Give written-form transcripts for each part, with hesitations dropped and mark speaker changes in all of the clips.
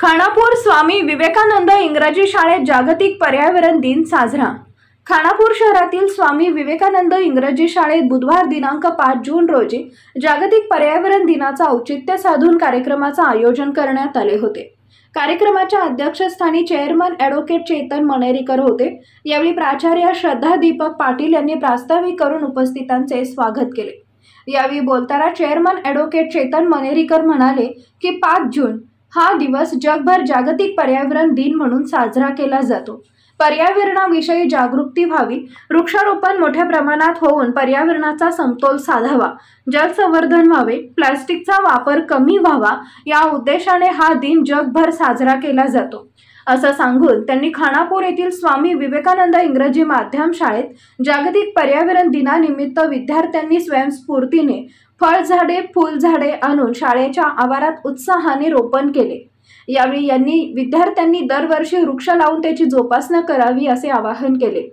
Speaker 1: खानापूर स्वामी विवेकानंद इंग्रजी शाळेत जागतिक पर्यावरण दिन साजरा। खानापूर शहरातील स्वामी विवेकानंद इंग्रजी शाळेत बुधवार दिनांक 5 जून रोजी जागतिक पर्यावरण दिनाचा औचित्य साधून कार्यक्रमाचे आयोजन करण्यात आले होते। कार्यक्रमाच्या अध्यक्षस्थानी चेअरमन ॲडव्होकेट चेतन मनेरीकर होते। यावेळी प्राचार्य श्रद्धा दीपक पाटील यांनी प्रास्ताविक करून उपस्थितांचे स्वागत केले। यावेळी बोलताना चेअरमन ॲडव्होकेट चेतन मनेरीकर म्हणाले की 5 जून हा दिवस जगभर जागतिक पर्यावरण दिन म्हणून साजरा केला जातो। पर्यावरणाविषयी जागृती व्हावी, वृक्षारोपण मोठ्या प्रमाणात होऊन पर्यावरणाचा समतोल साधावा, जलसंवर्धन व्हावे, प्लास्टिकचा वापर कमी व्हावा या उद्देशाने हा दिन जगभर साजरा केला जातो असं सांगून त्यांनी खानापूर येथील स्वामी विवेकानंद इंग्रजी माध्यम शाळेत जागतिक पर्यावरण दिनानिमित्त विद्यार्थ्यांनी स्वयंस्फूर्तीने फळझाडे, फुलझाडे आणून शाळेच्या आवारात उत्साहाने रोपण केले। यावेळी विद्यार्थ्यांनी दरवर्षी वृक्ष लावून त्याची जोपासना करावी असे आवाहन केले।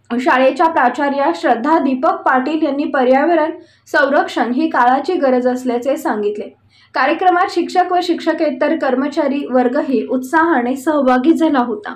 Speaker 1: शाळेच्या प्राचार्य श्रद्धा दीपक पाटील यांनी पर्यावरण संरक्षण ही काळाची गरज असल्याचे सांगितले। कार्यक्रमात शिक्षक व शिक्षकेतर कर्मचारी वर्गही उत्साहाने सहभागी झाला होता।